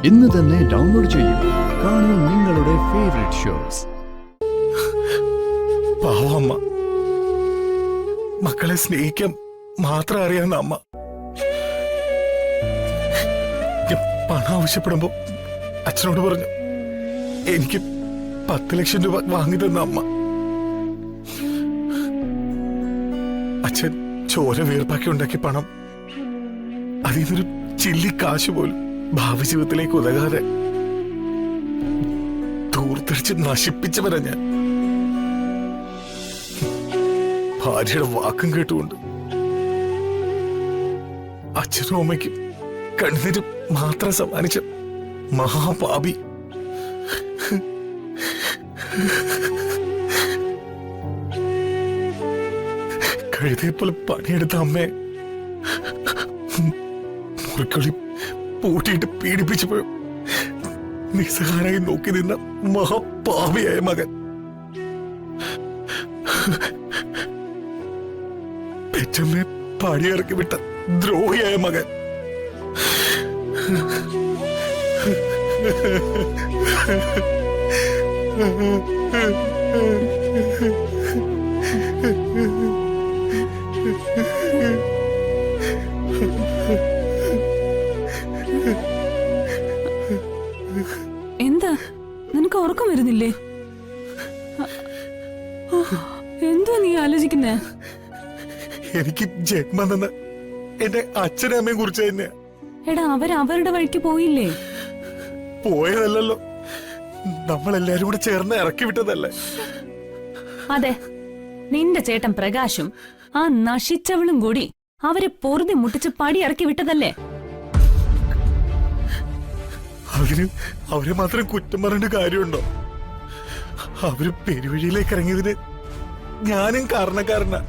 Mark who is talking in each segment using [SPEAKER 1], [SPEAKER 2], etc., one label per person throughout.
[SPEAKER 1] ഇന്ന് തന്നെ ഡൗൺലോഡ് ചെയ്യൂ. കാണൂ നിങ്ങളുടെ ഫേവറേറ്റ് ഷോസ്.
[SPEAKER 2] പാവമ്മ, മക്കളെ സ്നേഹിക്കാൻ മാത്രം അറിയാവുന്ന അമ്മ. പണം ആവശ്യപ്പെടുമ്പോ അച്ഛനോട് പറഞ്ഞു എനിക്ക് 10 ലക്ഷം രൂപ വാങ്ങി തന്ന അമ്മ. അച്ഛൻ ചോര വീർപ്പാക്കി ഉണ്ടാക്കിയ പണം അതിൽ നിന്നൊരു ചില്ലി കാശ് പോലും ഭാവി ജീവിതത്തിലേക്ക് ഉതകാതെ ദൂർത്തടിച്ച് നശിപ്പിച്ചവരാ ഞാൻ. ഭാര്യയുടെ വാക്കും കേട്ടുകൊണ്ട് അച്ഛനും അമ്മയ്ക്കും കണ്ണീര് മാത്രം സമ്മാനിച്ച മഹാപാപി. കഴുതയെപ്പോലെ പണിയെടുത്ത അമ്മയെ മുറിക്കുള്ളിൽ പൂട്ടിയിട്ട് പീഡിപ്പിച്ചപ്പോഴും നിസ്സഹാരായി നോക്കി നിന്ന മഹാപാപിയായ മകൻ. പെറ്റമ്മയെ പടിയിറക്കി വിട്ട ദ്രോഹിയായ മകൻ.
[SPEAKER 3] എന്താ നിനക്ക് ഉറക്കം വരുന്നില്ലേ? എന്തോ നീ ആലോചിക്കുന്നേ?
[SPEAKER 2] എനിക്ക് ജന്മം തന്ന എന്റെ അച്ഛനും അമ്മയും കുറിച്ച് തന്നെയാ.
[SPEAKER 3] എടാ, അവരുടെ വഴിക്ക് പോയില്ലേ?
[SPEAKER 2] പോയതല്ലോ, നമ്മളെല്ലാരും കൂടെ ചേർന്ന് ഇറക്കി വിട്ടതല്ലേ?
[SPEAKER 3] അതെ, നിന്റെ ചേട്ടൻ പ്രകാശും ആ നശിച്ചവളും കൂടി അവരെ പൊറുതി മുട്ടിച്ച് പടി ഇറക്കി വിട്ടതല്ലേ?
[SPEAKER 2] അവരെ മാത്രം കുറ്റം പറഞ്ഞ കാര്യമുണ്ടോ? അവര് പെരുവഴിയിലേക്ക് ഇറങ്ങിയതിന് ഞാനും കാരണക്കാരനാ.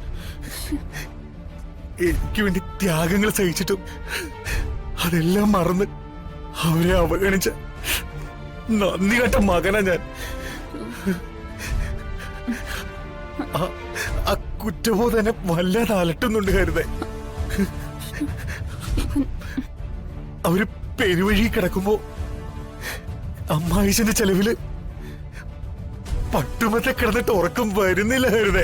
[SPEAKER 2] എനിക്ക് വേണ്ടി ത്യാഗങ്ങൾ സഹിച്ചിട്ടും അതെല്ലാം മറന്ന് അവരെ അവഗണിച്ച നന്ദി കെട്ട മകനാ ഞാൻ. ആ കുറ്റമോ തന്നെ വല്ലാതെ അലട്ടുന്നുണ്ട് കരുതേ. അവര് പെരുവഴി കിടക്കുമ്പോ അമ്മായിച്ചന്റെ ചെലവില് പട്ടുമത്തെ കിടന്നിട്ട് ഉറക്കം വരുന്നില്ല കരുതേ.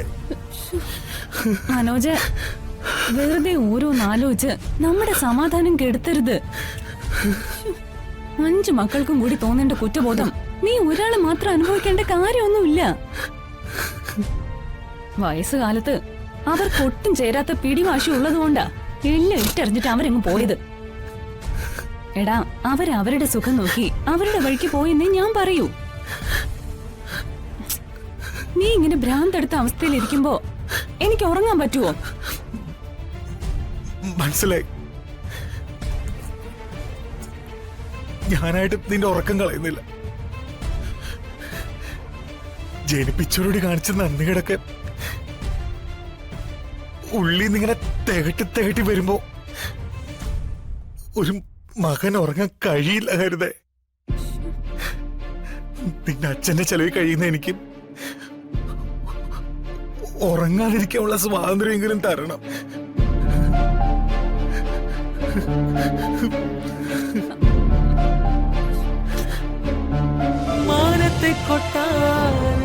[SPEAKER 3] മനോജ്, വെറുതെ ഓരോന്നാലോചിച്ച് നമ്മുടെ സമാധാനം കെടുത്തരുത്. 5 മക്കൾക്കും കൂടി തോന്നേണ്ട കുറ്റബോധം നീ ഒരാളെ മാത്രം അനുഭവിക്കേണ്ട കാര്യമൊന്നുമില്ല. വയസ്സുകാലത്ത് അവർക്കൊട്ടും ചേരാത്ത പിടിവാശി ഉള്ളതുകൊണ്ടാ എല്ലാം ഇട്ടെറിഞ്ഞിട്ട് അവരെങ്ങ് പോയത്. എടാ, അവരവരുടെ സുഖം നോക്കി അവരുടെ വഴിക്ക് പോയെന്നേ ഞാൻ പറയൂ. നീ ഇങ്ങനെ ഭ്രാന്തെടുത്ത അവസ്ഥയിലിരിക്കുമ്പോ എനിക്ക് ഉറങ്ങാൻ പറ്റുമോ?
[SPEAKER 2] മനസ്സിലായി. ഞാനായിട്ട് നിന്റെ ഉറക്കം കളയുന്നില്ല. ജനിപ്പിച്ചവരോട് കാണിച്ച നന്ദികളൊക്കെ ഉള്ളിന്നിങ്ങനെ തികട്ടി വരുമ്പോ ഒരു മകൻ ഉറങ്ങാൻ കഴിയില്ല കരുതേ. നിന്റെ അച്ഛന്റെ ചെലവിൽ കഴിയുന്ന എനിക്ക് ഉറങ്ങാതിരിക്കാനുള്ള സ്വാതന്ത്ര്യമെങ്കിലും തരണം.
[SPEAKER 4] മാനത്തെ കൊട്ടാരം